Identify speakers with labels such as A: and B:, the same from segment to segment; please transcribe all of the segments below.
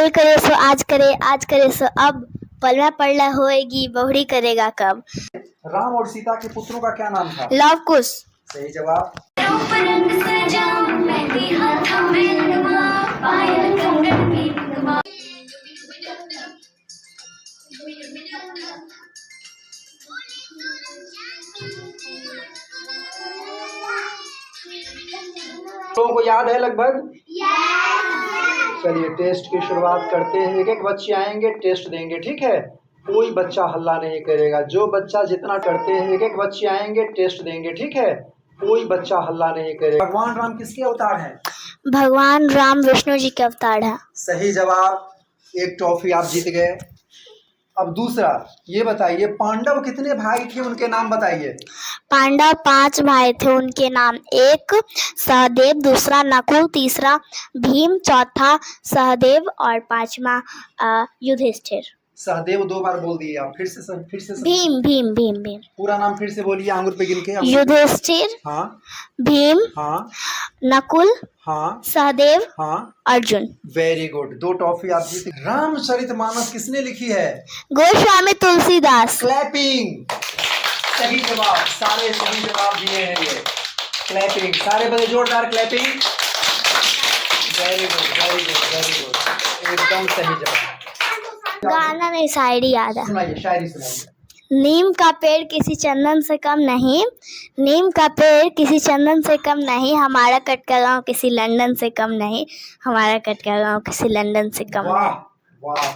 A: कल करे सो आज करे सो अब, पल में पड़ला होएगी बहुड़ी करेगा कब।
B: राम और सीता के पुत्रों का क्या नाम था?
A: लव कुश।
B: सही जवाब। लोगों को याद है लगभग? चलिए टेस्ट की शुरुआत करते हैं। एक एक बच्चे आएंगे, टेस्ट देंगे, ठीक है? कोई बच्चा हल्ला नहीं करेगा। जो बच्चा जितना करते हैं, एक एक बच्चे आएंगे, टेस्ट देंगे, ठीक है? कोई बच्चा हल्ला नहीं करेगा। भगवान राम किसके अवतार हैं?
A: भगवान राम विष्णु जी के अवतार है।
B: सही जवाब। एक ट्रॉफी आप जीत गए। अब दूसरा, ये बताइए पांडव कितने भाई थे, उनके नाम बताइए।
A: पांडव 5 भाई थे, उनके नाम, एक सहदेव, दूसरा नकुल, तीसरा भीम, चौथा सहदेव और पांचवा युधिष्ठिर।
B: सहदेव 2 बार बोल दिए आप। फिर से
A: भीम भीम भीम भीम।
B: पूरा नाम फिर से बोलिए, आंगुर पे गिन के।
A: युधिष्ठिर,
B: हाँ,
A: भीम,
B: हाँ,
A: नकुल,
B: हाँ,
A: सहदेव,
B: हाँ,
A: अर्जुन।
B: Very good. 2 ट्रॉफी आप जीते। रामचरितमानस किसने लिखी है?
A: गोस्वामी तुलसीदास।
B: क्लैपिंग। सही जवाब। सारे सही जवाब दिए हैं ये। क्लैपिंग। सारे बड़े जोरदार clapping. Very good, very good, very good. एकदम सही जवाब।
A: गाना नहीं, शायरी याद है।
B: सुनाइए, शायरी सुनाइए।
A: नीम का पेड़ किसी चंदन से कम नहीं, नीम का पेड़ किसी चंदन से कम नहीं, हमारा कटका गांव किसी लंदन से कम नहीं, हमारा कटका गांव किसी लंदन से कम
B: वाह
A: नहीं।
B: वाह वाह।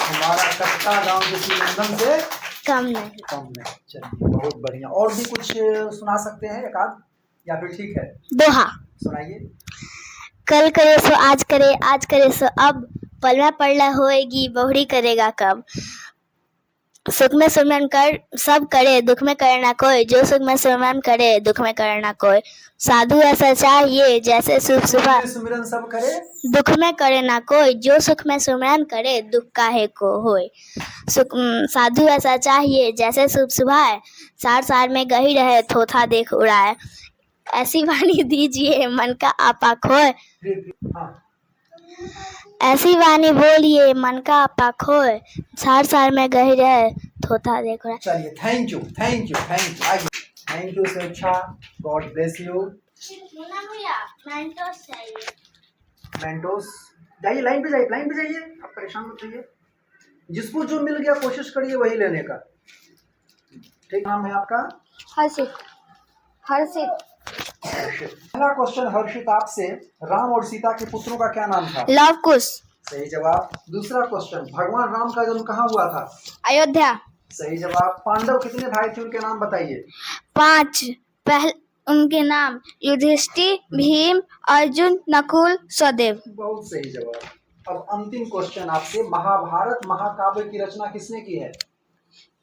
B: हमारा कटका गांव किसी लंदन से
A: कम नहीं।
B: कम नहीं। चलिए बहुत बढ़िया। और भी कुछ सुना सकते हैं एक आध, या फिर ठीक है?
A: दोहा।
B: सुनाइए।
A: कल करे सो आज करे सो अब, पल में पड़ला होएगी बहुड़ी करेगा कब। सुख में सुमरन कर सब करे, दुख में करे ना कोई, जो सुख में सुमरन करे दुख में करे ना कोई। साधु ऐसा चाहिए जैसे सुख सुबह,
B: सुमिरन सब करे,
A: दुख में करे ना कोई, जो सुख में सुमरन करे दुख काहे को होए। साधु ऐसा चाहिए जैसे शुभ सुबह, सार सार में गही रहे थोथा देख उड़ाए। ऐसी वाणी दीजिए मन का आपा खोए, ऐसी वाणी बोलिए मन का आपा खोए, सार सार में गही रहे थोथा देख उड़ाए।
B: चलिए thank you, thank you, thank you. आइए। थैंक यू स्वेच्छा। God bless you.
A: मेंटोस चाहिए।
B: मेंटोस। जाइए लाइन पे जाइए, लाइन पे जाइए, आप परेशान मत होइए। जिसको जो मिल गया कोशिश करिए वही लेने का। ठीक, नाम है आपका?
A: हर्षित। हर्षित।
B: पहला क्वेश्चन हर्षित आपसे, राम और सीता के पुत्रों का क्या नाम था?
A: लव कुश।
B: सही जवाब। दूसरा क्वेश्चन, भगवान राम का जन्म कहाँ हुआ था?
A: अयोध्या।
B: सही जवाब। पांडव कितने भाई थे, उनके नाम बताइए।
A: 5। उनके नाम युधिष्ठिर, भीम, अर्जुन, नकुल, सहदेव।
B: बहुत सही जवाब। अब अंतिम क्वेश्चन आपसे, महाभारत महाकाव्य की रचना किसने की है?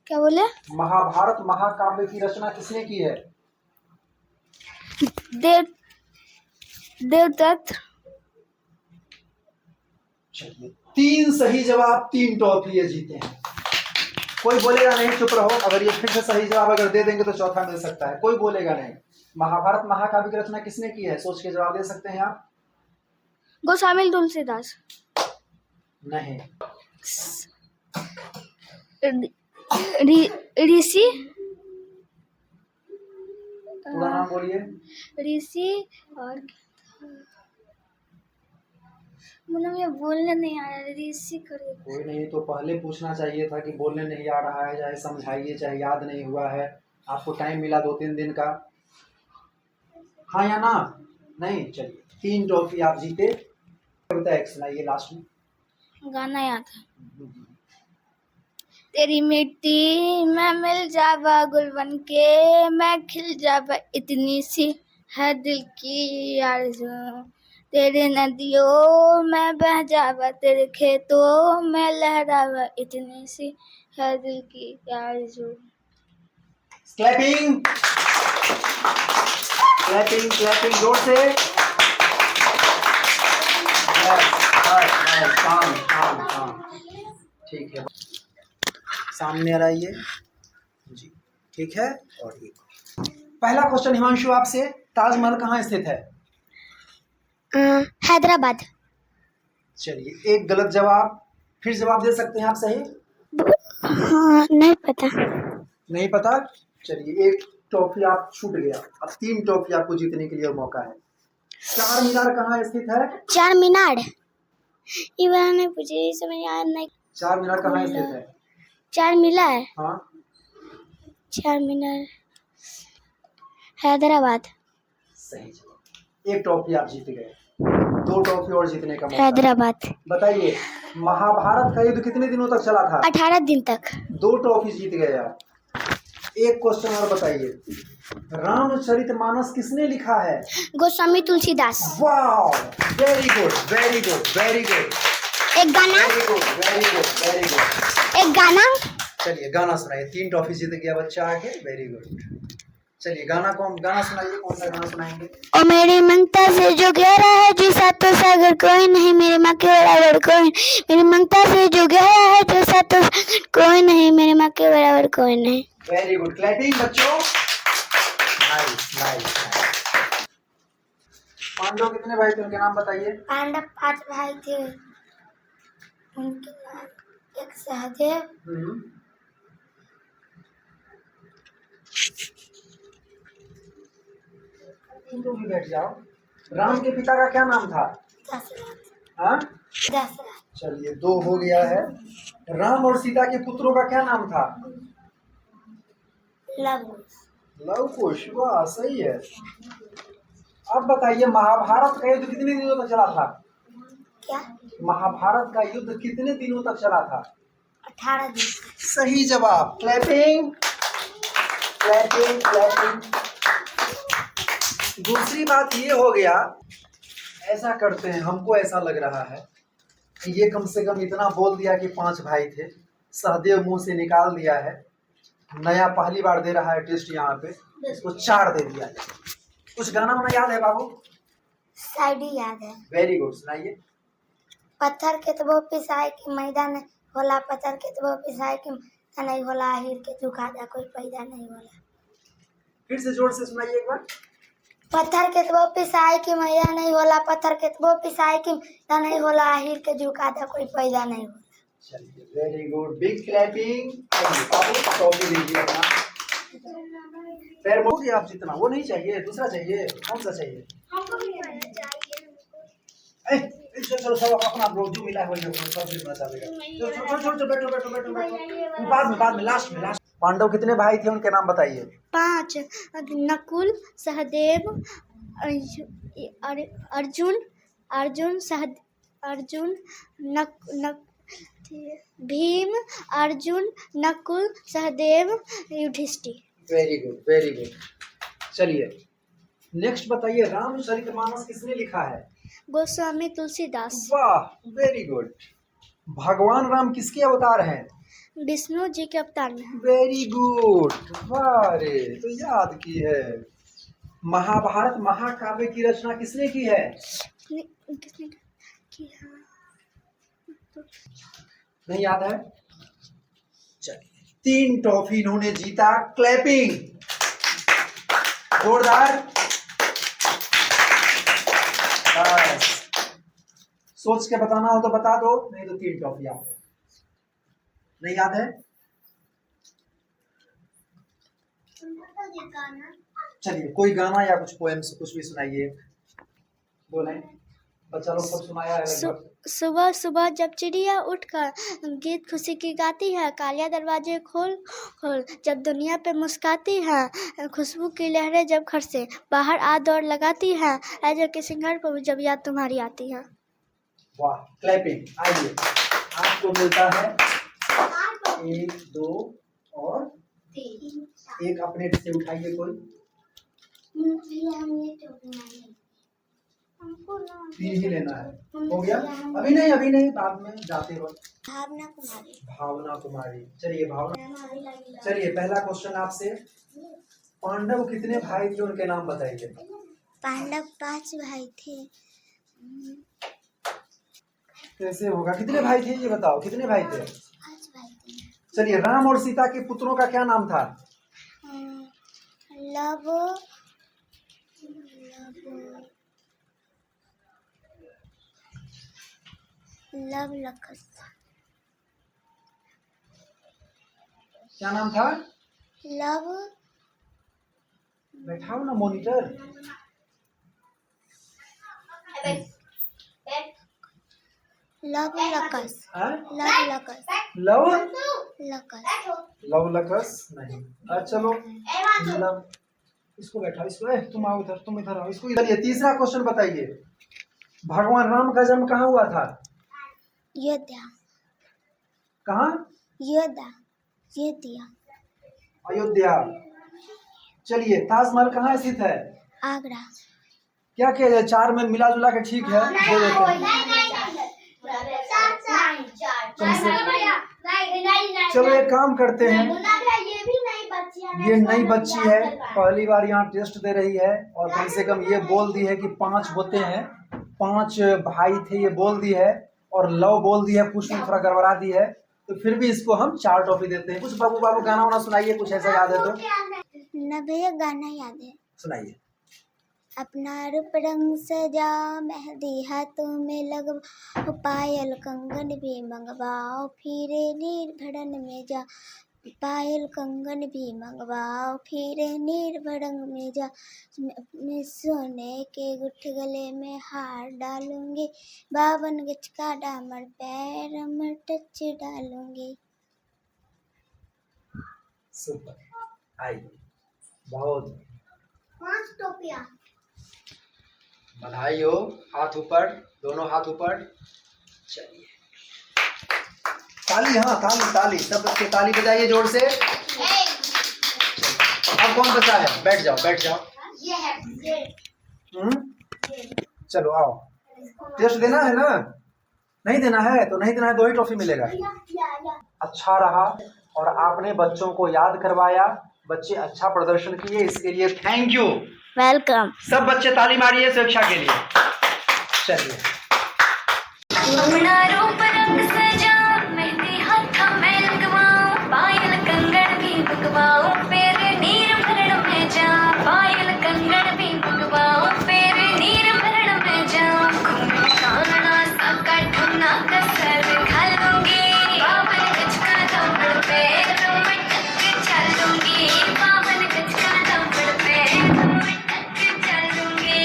A: क्या बोले?
B: महाभारत महाकाव्य की रचना किसने की है?
A: देवदत्त।
B: चलिए 3 सही जवाब, 3 ट्रॉफी जीते हैं। कोई बोलेगा नहीं, चुप रहो। अगर ये फिर से सही जवाब अगर दे देंगे तो चौथा मिल सकता है। कोई बोलेगा नहीं। महाभारत महाकाव्य की रचना किसने की है? सोच के जवाब दे सकते हैं आप।
A: गोस्वामी तुलसीदास।
B: नहीं।
A: ऋषि।
B: पूरा नाम बोलिए।
A: ऋषि और मुझे बोलने नहीं आ रहा। ऋषि करे।
B: कोई नहीं, तो पहले पूछना चाहिए था कि बोलने नहीं आ रहा है, चाहे समझाइए, चाहे याद नहीं हुआ है। आपको टाइम मिला 2-3 दिन का। हाँ या ना? नहीं। चलिए 3 ट्रॉफी आप जीते। कविता एक सुनाइए लास्ट में।
A: गाना याद है। तेरी मिट्टी में मिल जावा गुल बन के, मैं खिल जावा इतनी सी है दिल की आरज़ू। तेरे नदियों में बह जावा, तेरे खेतों में लहरावा इतनी सी है दिल की आरज़ू।
B: क्लैपिंग, क्लैपिंग, क्लैपिंग जोर से। शाम शाम शाम। ठीक है, सामने आ आइए जी। ठीक है। और ये पहला क्वेश्चन हिमांशु आपसे, ताजमहल कहाँ स्थित है?
A: हैदराबाद।
B: चलिए एक गलत जवाब, फिर जवाब दे सकते हैं आप सही?
A: हाँ नहीं पता।
B: नहीं पता? चलिए एक टॉफी आप छूट गया, अब 3 टॉफी आपको जीतने के लिए मौका है। चार मीनार कहाँ स्थित है?
A: चार मीनार ये बार नहीं पूछे, ये समय याद नहीं।
B: चार मीनार कहाँ स्थित है?
A: चार मीनार,
B: हाँ
A: चार मीनार हैदराबाद।
B: सही जवाब। एक टॉफी आप जीत गए, 2 टॉफी और जीतने का मौका।
A: हैदराबाद।
B: बताइए महाभारत का युद्ध कितने दिनों तक चला था?
A: 18 दिन तक।
B: 2 ट्रॉफी जीत गए आप। एक क्वेश्चन और बताइए, रामचरितमानस किसने लिखा है?
A: Goswami Tulsidas.
B: Wow, very good very good very good.
A: एक गाना,
B: very good very good very good.
A: एक गाना।
B: चलिए गाना सुनाइए, 3 ट्रॉफी जीत गया बच्चा आगे, वेरी गुड। चलिए गाना सुनाइए, कौन सा गाना सुनाएंगे?
A: ओ मेरी ममता से जो गहरा है जो सातों सागर कोई नहीं, मेरी माँ के बराबर कोई नहीं। मेरी ममता से जो गहरा है जो सातों सागर कोई नहीं, मेरी माँ के बराबर कोई नहीं।
B: वेरी गुड, क्लैपिंग बच्चों। Nice nice. पांडव कितने भाई थे, उनके नाम बताइए।
A: पांडव 5 भाई थे, उनके नाम एक सहदेव,
B: तुम भी बैठ जाओ। राम के पिता का क्या नाम था?
A: दशरथ।
B: हाँ
A: दशरथ।
B: चलिए 2 हो गया है। राम और सीता के पुत्रों का क्या नाम था? लव कुश, वाह सही है। अब बताइए महाभारत का युद्ध कितने दिनों तक चला था?
A: क्या?
B: महाभारत का युद्ध कितने दिनों तक चला था?
A: 18 दिन।
B: सही जवाब, क्लैपिंग क्लैपिंग क्लैपिंग। दूसरी बात ये हो गया, ऐसा करते हैं, हमको ऐसा लग रहा है कि ये कम से कम इतना बोल दिया कि 5 भाई थे, सहदेव मुंह से निकाल दिया है, नया पहली बार दे रहा है टेस्ट यहाँ पे, इसको 4 दे दिया। कुछ गाना वाना याद है बाबू?
A: शायरी याद है।
B: वेरी गुड, सुनाइए।
A: पत्थर के तो पिसाए के मैदान होला, पत्थर के तो पिसाए के नहीं होला, आहिर के दुखा दा कोई पैदा नहीं होला।
B: फिर से जोर से सुनाइए एक बार।
A: पत्थर के तो पिसाए के मैदान नहीं होला, पत्थर के तो पिसाए के नहीं होला, आहिर के झुका दा कोई पैदा नहीं होला।
B: चलिए वेरी गुड, बिग क्लैपिंग। बाबू टॉपी लीजिए अपना। पैर मोड़िए आप, जितना वो नहीं चाहिए, दूसरा चाहिए, कौन सा चाहिए?
A: हमको भी चाहिए।
B: चलो सब अपना जो मिला है वही सब मिलना चाहेगा। चलो बैठो बैठो बैठो बैठो, बाद में लास्ट में। पांडव कितने भाई थे, उनके नाम बताइए।
A: 5, Nakul, Sahdev, Arjun, Bhim, Arjun, Nakul, Sahdev, Yudhishthir.
B: Very good very good. चलिए नेक्स्ट बताइए, रामचरितमानस किसने लिखा है?
A: गोस्वामी तुलसीदास।
B: वाह वेरी गुड। भगवान राम किसके अवतार हैं?
A: विष्णु जी के अवतार में।
B: वेरी गुड, वाह रे, तो याद की है। महाभारत महाकाव्य की रचना किसने की है?
A: किसने किया?
B: नहीं याद है? चलिए 3 ट्रॉफी इन्होंने जीता, क्लैपिंग जोरदार। सोच के बताना हो तो बता दो, नहीं तो 3 ट्रॉफी आपको। नहीं याद है? चलिए कोई गाना या कुछ पोएम्स कुछ भी सुनाइए, बोले बच्चा लोग सब सुनाया है लगभग।
A: सुबह सुबह जब चिड़िया उठकर गीत खुशी की गाती है, कालिया दरवाजे खोल खोल जब दुनिया पे मुस्काती है, खुशबू की लहरें जब घर से बाहर आ दौड़ लगाती है, राजा के सिंगार पर जब याद तुम्हारी आती है।
B: वाह, क्लैपिंग। आइए आपको मिलता है 1 2 और 3। एक अपने से उठाइए कोई। 3 ही लेना है, हो गया? अभी नहीं बाद में जाते वक्त। भावना कुमारी। चलिए भावना, चलिए पहला क्वेश्चन आपसे, पांडव कितने भाई थे, उनके नाम बताइए।
A: पांडव 5 भाई थे।
B: कैसे होगा, कितने भाई थे ये बताओ, कितने भाई थे?
A: 5 भाई थे।
B: चलिए राम और सीता के पुत्रों का क्या नाम था?
A: लव, लव लकस।
B: क्या नाम था?
A: लव
B: बैठाओ ना मॉनिटर।
A: लव लकस।
B: हाँ?
A: लव लकस।
B: लव
A: लकस।
B: लव लकस नहीं। अच्छा चलो लव, इसको बैठा, इसको तुम आओ इधर, तुम इधर आओ, इसको इधर। ये तीसरा क्वेश्चन बताइए, भगवान राम का जन्म कहाँ हुआ था?
A: योद्धा।
B: कहाँ?
A: योद्धा। योद्धा।
B: अयोध्या। चलिए ताजमहल कहाँ स्थित है?
A: आगरा।
B: क्या किया जाए, चार में मिला जुला के ठीक है, दे देते हैं। चलो एक काम करते हैं, ये नई बच्ची है, पहली बार यहाँ टेस्ट दे रही है, और कम से कम ये बोल दी है कि 5 होते हैं, 5 भाई थे, ये बोल दी है, और लव बोल दी है, कुछ थोड़ा गड़बड़ा दी है, तो फिर भी इसको हम 4 टॉफी देते हैं। कुछ बाबू बाबू गाना वाना सुनाइए, कुछ ऐसा याद है तो।
A: न भैया गाना याद है।
B: सुनाइए।
A: अपना रूप रंग सजा, मेहंदी हाथों में लगवाओ, पायल कंगन भी मंगवाओ, फिरे निर्भड़न में जा, पायल कंगन भी मंगवाओ, फिरे निर्भड़न में जा, अपने सोने के गुठ गले में हार डालूंगी, 52 गज का डामर पैर में टच डालूंगी।
B: सुपर, आई बहुत
A: 5 टोपियां।
B: बधाई हो, हाथ ऊपर, दोनों हाथ ऊपर। चलिए ताली, हाँ ताली ताली, सब बच्चे ताली बजाइए जोर से। अब कौन बचा है? बैठ जाओ बैठ जाओ।
A: ये है
B: चलो आओ, टेस्ट देना है ना? नहीं देना है तो नहीं देना है, 2 ही ट्रॉफी मिलेगा। अच्छा रहा और आपने बच्चों को याद करवाया, बच्चे अच्छा प्रदर्शन किए, इसके लिए थैंक यू।
A: वेलकम।
B: सब बच्चे ताली मारिए स्वेच्छा के लिए। चलिए
C: अपना रूप रंग सजा, मेहंदी हाथों में लगवाऊं, पायल कंगन भी मंगवाऊं, फिर नीर भरण में जा, पायल कंगन भी मंगवाऊं, फिर नीर भरण में जा, घूम काना सा कठुना कसर घालूंगी, 52 गज का दमड़ पे रोमटक चलूंगी, 52 गज का दमड़ पे रोमटक चलूंगी।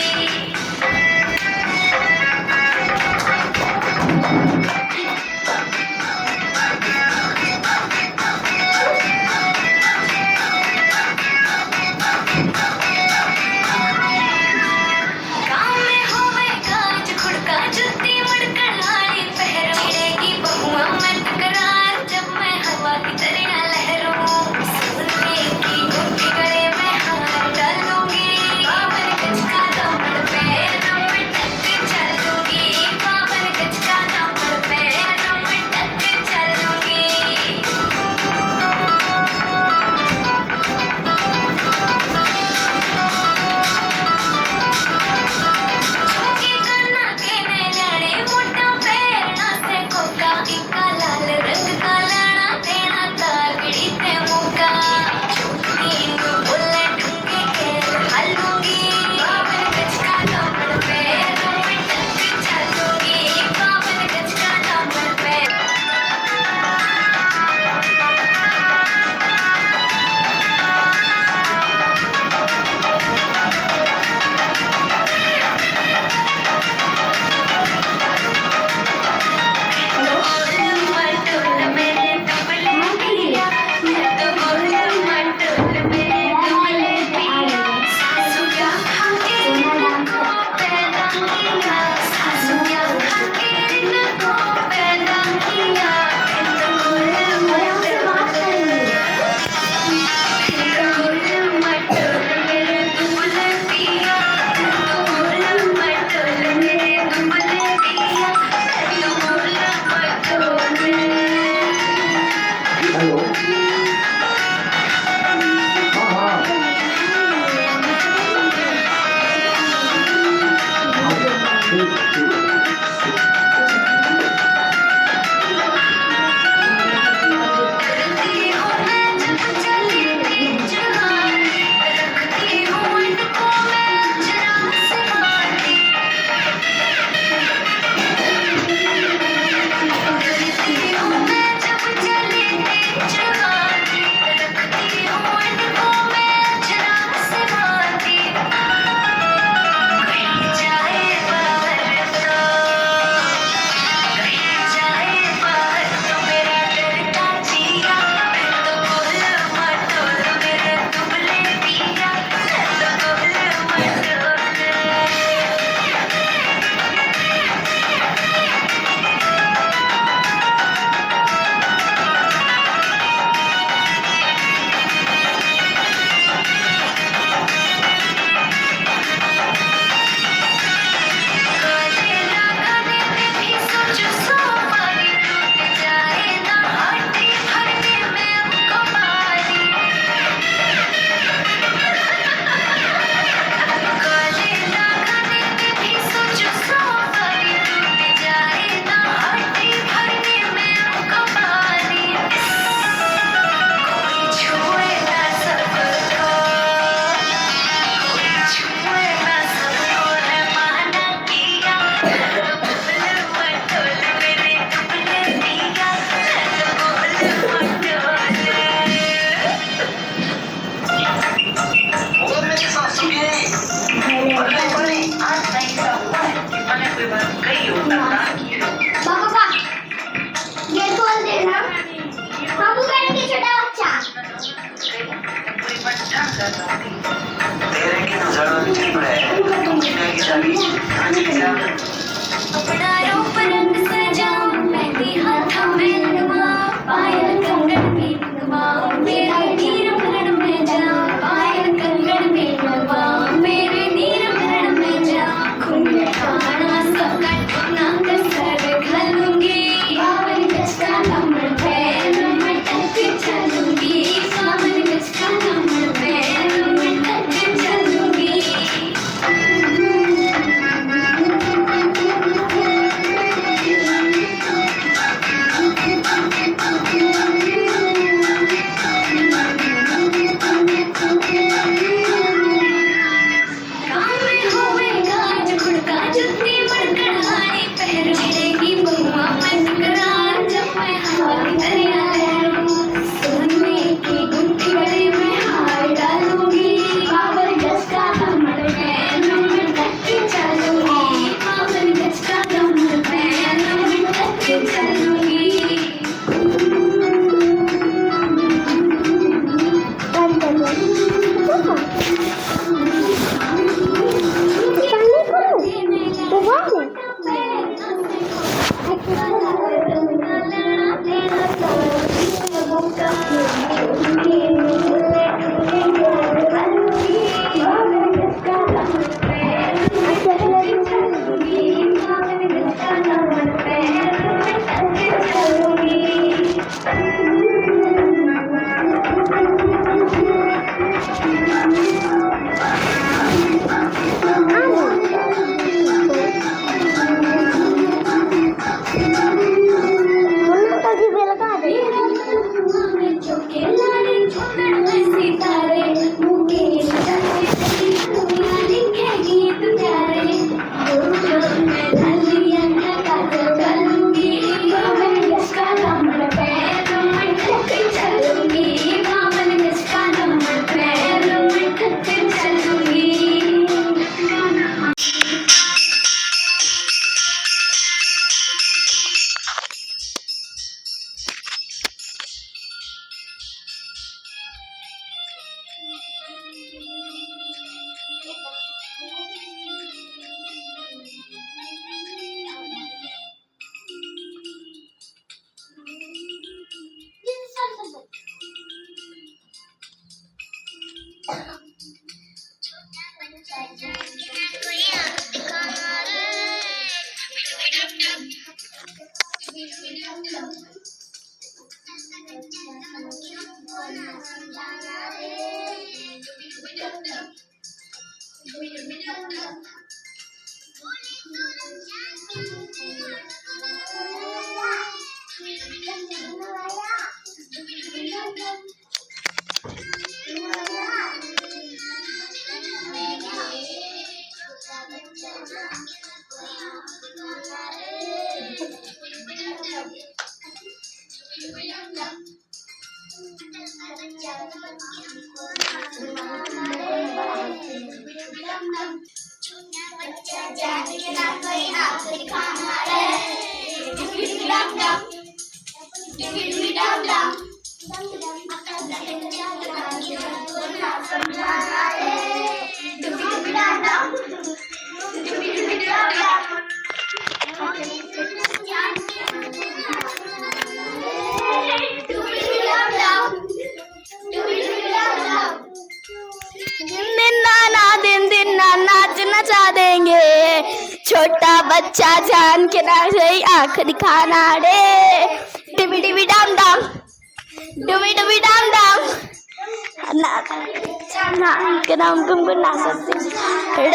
C: अपना रूप रंग सजाऊं, मेहंदी हाथों में लगवाऊं, पायल कंगन भी लगवाऊं, मेरे नीर भरण में जाऊं, पायल कंगन भी लगवाऊं, मेरे नीर भरण में जाऊं, खून खाना सबका टूना कसर घलूंगी, बावन गज का कमर पैर में टक चलूंगी, बावन गज का कमर पैर में टक चलूंगी। कान में होवेगा जुगड़का जुत्ती बड़कड़ाई पैर मिलेगी बहुआ मैं टकरार जब मैं हाथ दरिया लहरूं सोने की गुत्थी बड़े मैं हार डालूंगी बावन गज का कमर पैर में टक चलूंगी बावन गज का कमर पैर में टक चलूंगी।
A: नचा देंगे छोटा बच्चा जान के ना सही आंख दिखाना रे डिबी डिबी डाम डाम डुबी डुबी डाम डाम ना के नाम गुनगुना सकते